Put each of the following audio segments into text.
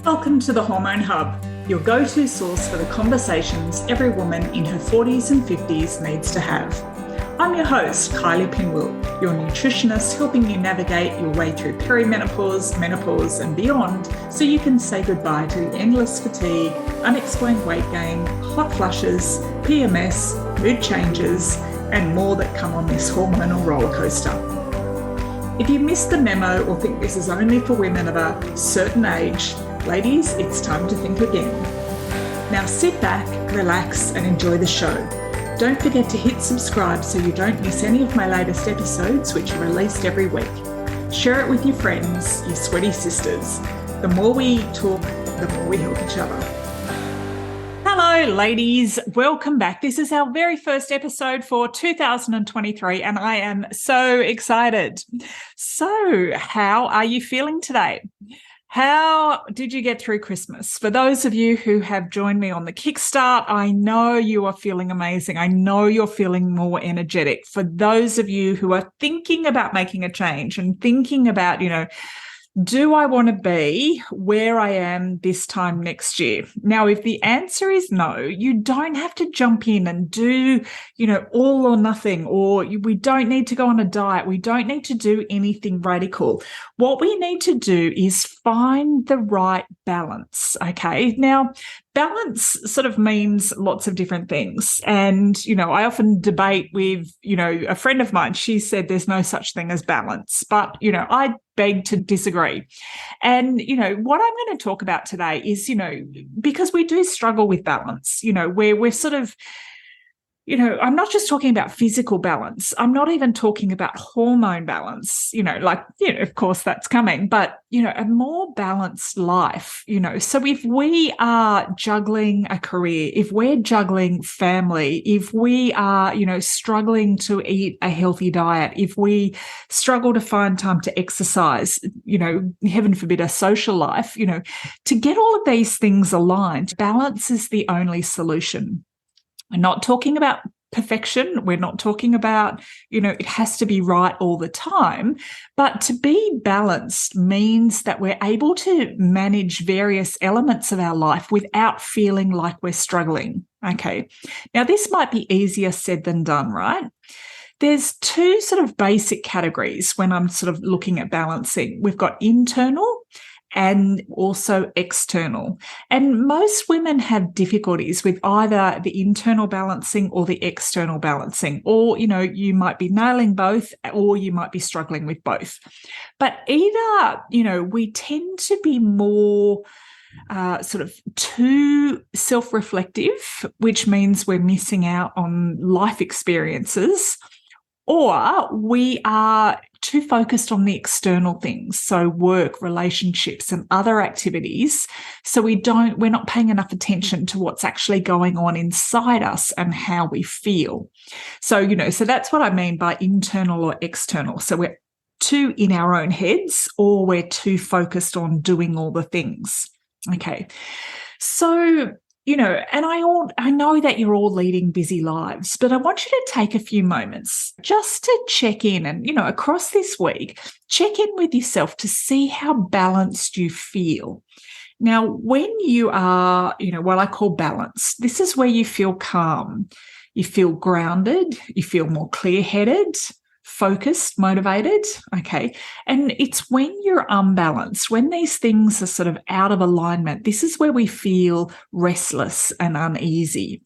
Welcome to the Hormone Hub, your go-to source for the conversations every woman in her 40s and 50s needs to have. I'm your host, Kylie Pinwill, your nutritionist helping you navigate your way through perimenopause, menopause and beyond so you can say goodbye to the endless fatigue, unexplained weight gain, hot flushes, PMS, mood changes and more that come on this hormonal roller coaster. If you missed the memo or think this is only for women of a certain age, ladies, it's time to think again. Now sit back, relax, and enjoy the show. Don't forget to hit subscribe so you don't miss any of my latest episodes, which are released every week. Share it with your friends, your sweaty sisters. The more we talk, the more we help each other. Hello, ladies. Welcome back. This is our very first episode for 2023, and I am so excited. So, how are you feeling today? How did you get through Christmas? For those of you who have joined me on the Kickstart, I know you are feeling amazing. I know you're feeling more energetic. For those of you who are thinking about making a change and thinking about, do I want to be where I am this time next year? Now, if the answer is no, you don't have to jump in and do, all or nothing, or we don't need to go on a diet. We don't need to do anything radical. What we need to do is find the right balance, okay? Now, balance sort of means lots of different things. And, I often debate with, a friend of mine. She said there's no such thing as balance. But, I beg to disagree. And, what I'm going to talk about today is, because we do struggle with balance, where we're sort of, I'm not just talking about physical balance. I'm not even talking about hormone balance, of course that's coming, but, a more balanced life, So if we are juggling a career, if we're juggling family, if we are, struggling to eat a healthy diet, if we struggle to find time to exercise, heaven forbid a social life, to get all of these things aligned, balance is the only solution. We're not talking about perfection. We're not talking about, it has to be right all the time. But to be balanced means that we're able to manage various elements of our life without feeling like we're struggling. Okay. Now, this might be easier said than done, right? There's two sort of basic categories when I'm sort of looking at balancing. We've got internal and also external. And most women have difficulties with either the internal balancing or the external balancing, or, you might be nailing both or you might be struggling with both. But either, we tend to be more sort of too self-reflective, which means we're missing out on life experiences, or we are too focused on the external things, so work, relationships, and other activities. So we're not paying enough attention to what's actually going on inside us and how we feel. So, so that's what I mean by internal or external. So we're too in our own heads, or we're too focused on doing all the things. Okay. So, and I know that you're all leading busy lives, but I want you to take a few moments just to check in and, across this week, check in with yourself to see how balanced you feel. Now, when you are, what I call balanced, this is where you feel calm, you feel grounded, you feel more clear-headed, focused, motivated, okay? And it's when you're unbalanced, when these things are sort of out of alignment, this is where we feel restless and uneasy.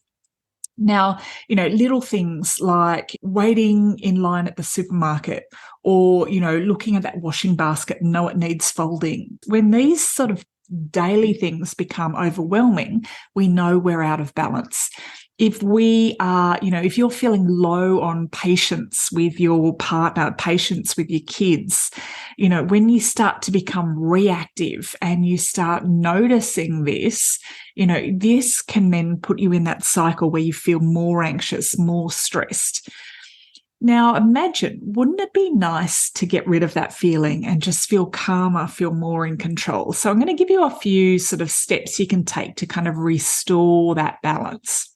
Now, little things like waiting in line at the supermarket or, looking at that washing basket and know it needs folding. When these sort of daily things become overwhelming, we know we're out of balance. If we are, if you're feeling low on patience with your partner, patience with your kids, when you start to become reactive and you start noticing this, this can then put you in that cycle where you feel more anxious, more stressed. Now, imagine, wouldn't it be nice to get rid of that feeling and just feel calmer, feel more in control? So I'm going to give you a few sort of steps you can take to kind of restore that balance.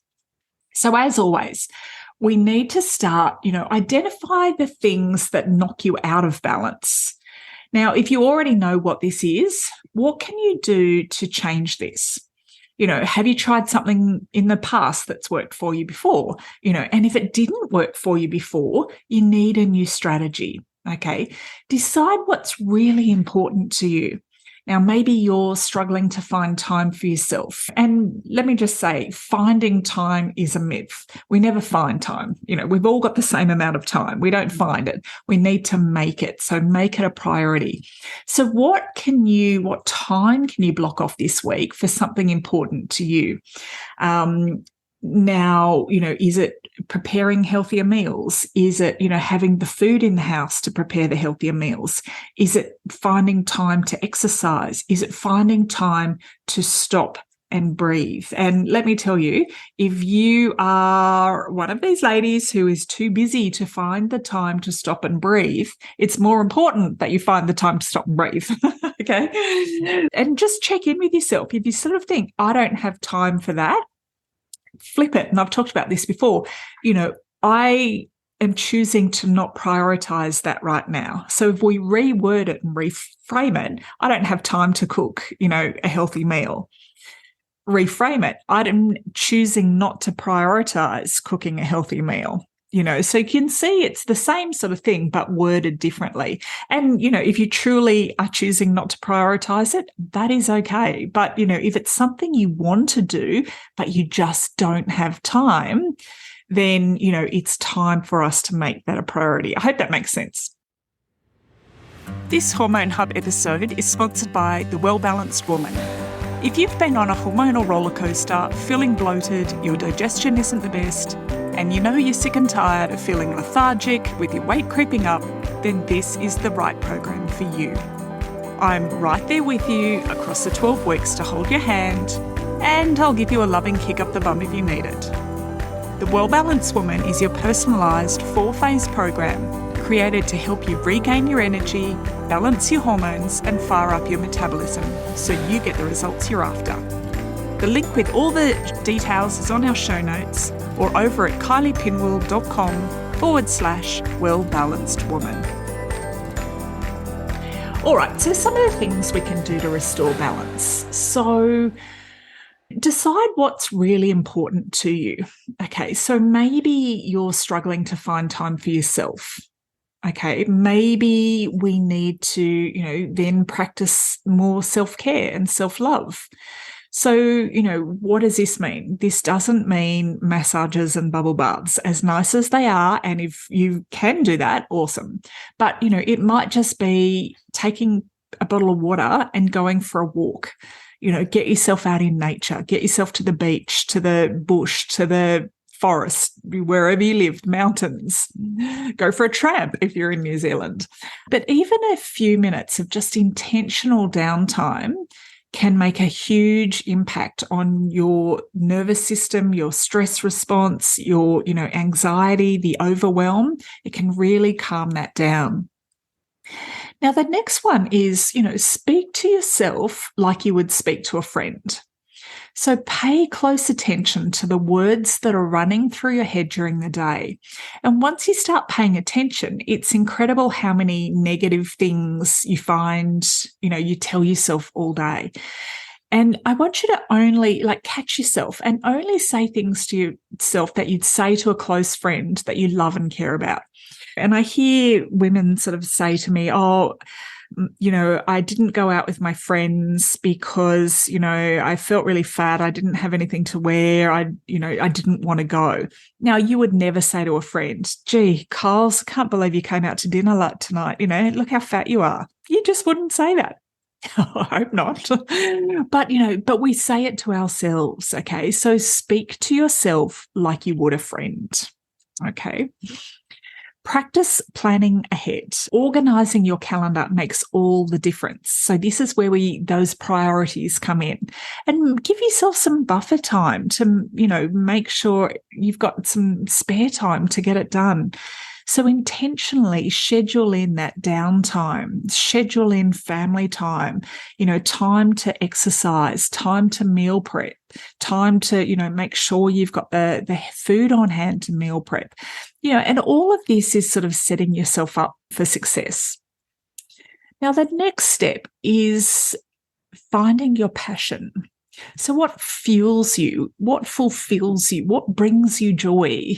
So as always, we need to start, identify the things that knock you out of balance. Now, if you already know what this is, what can you do to change this? Have you tried something in the past that's worked for you before? And if it didn't work for you before, you need a new strategy. Okay. Decide what's really important to you. Now, maybe you're struggling to find time for yourself. And let me just say, finding time is a myth. We never find time. We've all got the same amount of time. We don't find it. We need to make it. So make it a priority. So what time can you block off this week for something important to you? Now, is it preparing healthier meals? Is it, having the food in the house to prepare the healthier meals? Is it finding time to exercise? Is it finding time to stop and breathe? And let me tell you, if you are one of these ladies who is too busy to find the time to stop and breathe, it's more important that you find the time to stop and breathe. Okay. And just check in with yourself. If you sort of think, I don't have time for that, flip it. And I've talked about this before. I am choosing to not prioritize that right now. So if we reword it and reframe it, I don't have time to cook, a healthy meal. Reframe it. I'm choosing not to prioritize cooking a healthy meal. So you can see it's the same sort of thing, but worded differently. And, if you truly are choosing not to prioritize it, that is okay. But, if it's something you want to do, but you just don't have time, then, it's time for us to make that a priority. I hope that makes sense. This Hormone Hub episode is sponsored by The Well-Balanced Woman. If you've been on a hormonal roller coaster, feeling bloated, your digestion isn't the best, and you're sick and tired of feeling lethargic with your weight creeping up, then this is the right program for you. I'm right there with you across the 12 weeks to hold your hand, and I'll give you a loving kick up the bum if you need it. The Well-Balanced Woman is your personalised 4-phase program created to help you regain your energy, balance your hormones, and fire up your metabolism so you get the results you're after. The link with all the details is on our show notes or over at kyliepinwell.com/well-balanced-woman. All right, so some of the things we can do to restore balance. So decide what's really important to you. Okay, so maybe you're struggling to find time for yourself. Okay, maybe we need to, then practice more self-care and self-love. So, what does this mean? This doesn't mean massages and bubble baths, as nice as they are. And if you can do that, awesome. But, it might just be taking a bottle of water and going for a walk. Get yourself out in nature, get yourself to the beach, to the bush, to the forest, wherever you live, mountains. Go for a tramp if you're in New Zealand. But even a few minutes of just intentional downtime can make a huge impact on your nervous system, your stress response, your, anxiety, the overwhelm. It can really calm that down. Now, the next one is, speak to yourself like you would speak to a friend. So pay close attention to the words that are running through your head during the day. And once you start paying attention, it's incredible how many negative things you find, you tell yourself all day. And I want you to only catch yourself and only say things to yourself that you'd say to a close friend that you love and care about. And I hear women sort of say to me, I didn't go out with my friends because, I felt really fat. I didn't have anything to wear. I didn't want to go. Now, you would never say to a friend, gee, Kyles, can't believe you came out to dinner tonight. Look how fat you are. You just wouldn't say that. I hope not. But we say it to ourselves. Okay. So speak to yourself like you would a friend. Okay. Practice planning ahead. Organising your calendar makes all the difference. So this is where those priorities come in. And give yourself some buffer time to, make sure you've got some spare time to get it done. So intentionally schedule in that downtime, schedule in family time, time to exercise, time to meal prep, time to, make sure you've got the food on hand to meal prep, and all of this is sort of setting yourself up for success. Now, the next step is finding your passion. So what fuels you? What fulfills you? What brings you joy?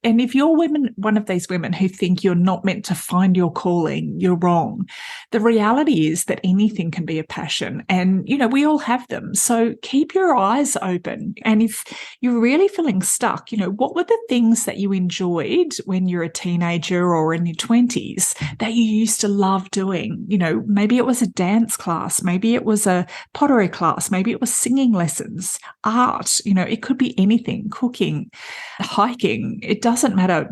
And if you're one of these women who think you're not meant to find your calling, you're wrong. The reality is that anything can be a passion, and, we all have them. So keep your eyes open. And if you're really feeling stuck, what were the things that you enjoyed when you're a teenager or in your 20s that you used to love doing? Maybe it was a dance class, maybe it was a pottery class, maybe it was singing lessons, art, it could be anything, cooking, hiking, it doesn't matter,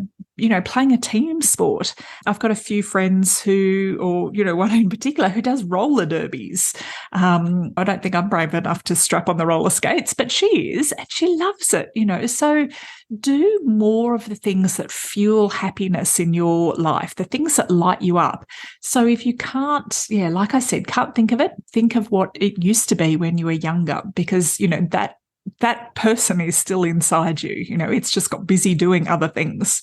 playing a team sport. I've got a few friends one in particular who does roller derbies. I don't think I'm brave enough to strap on the roller skates, but she is, and she loves it, So do more of the things that fuel happiness in your life, the things that light you up. So if you can't, like I said, can't think of it, think of what it used to be when you were younger, because, that person is still inside you. It's just got busy doing other things.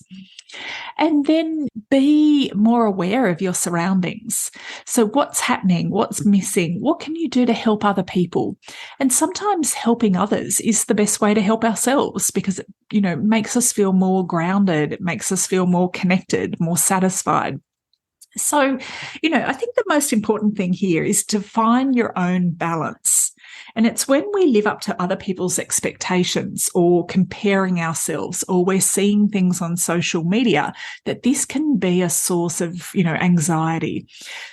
And then be more aware of your surroundings. So what's happening? What's missing? What can you do to help other people? And sometimes helping others is the best way to help ourselves, because it, makes us feel more grounded. It makes us feel more connected, more satisfied. So, I think the most important thing here is to find your own balance. And it's when we live up to other people's expectations or comparing ourselves, or we're seeing things on social media, that this can be a source of, anxiety.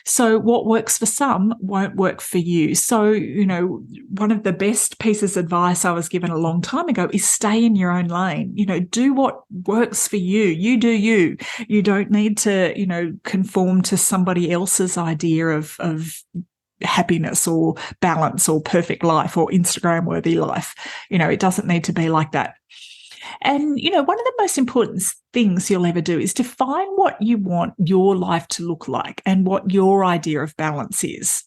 So what works for some won't work for you. So, one of the best pieces of advice I was given a long time ago is stay in your own lane. Do what works for you. You do you. You don't need to, conform to somebody else's idea of happiness or balance or perfect life or Instagram worthy life. It doesn't need to be like that. And, one of the most important things you'll ever do is define what you want your life to look like and what your idea of balance is.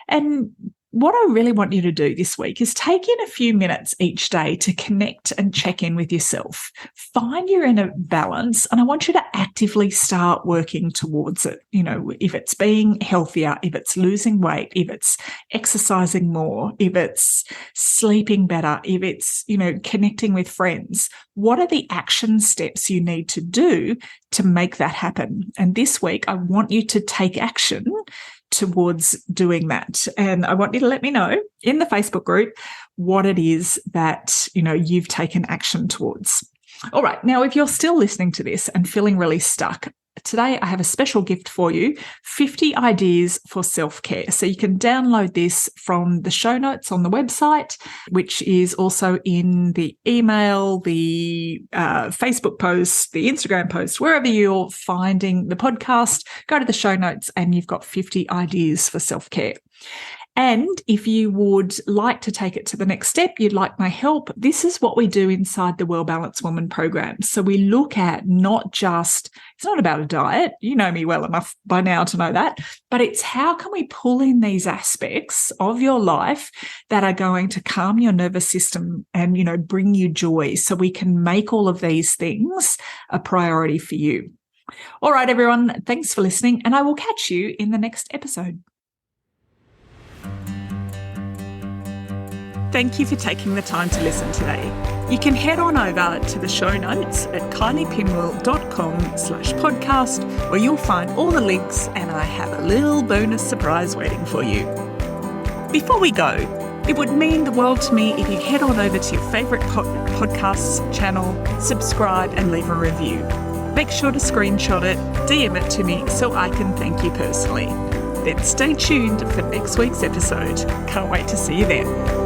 And what I really want you to do this week is take in a few minutes each day to connect and check in with yourself. Find your inner balance, and I want you to actively start working towards it. If it's being healthier, if it's losing weight, if it's exercising more, if it's sleeping better, if it's, connecting with friends, what are the action steps you need to do to make that happen? And this week, I want you to take action towards doing that. And I want you to let me know in the Facebook group what it is that, you've taken action towards. All right. Now, if you're still listening to this and feeling really stuck, today I have a special gift for you, 50 ideas for self-care. So you can download this from the show notes on the website, which is also in the email, the Facebook post, the Instagram post, wherever you're finding the podcast. Go to the show notes and you've got 50 ideas for self-care. And if you would like to take it to the next step, you'd like my help, this is what we do inside the Well Balanced Woman program. So we look at it's not about a diet, you know me well enough by now to know that, but it's how can we pull in these aspects of your life that are going to calm your nervous system and, bring you joy, so we can make all of these things a priority for you. All right, everyone, thanks for listening, and I will catch you in the next episode. Thank you for taking the time to listen today. You can head on over to the show notes at kyliepinwell.com/podcast, where you'll find all the links, and I have a little bonus surprise waiting for you. Before we go, it would mean the world to me if you head on over to your favourite podcasts channel, subscribe and leave a review. Make sure to screenshot it, DM it to me so I can thank you personally. Then stay tuned for next week's episode. Can't wait to see you then.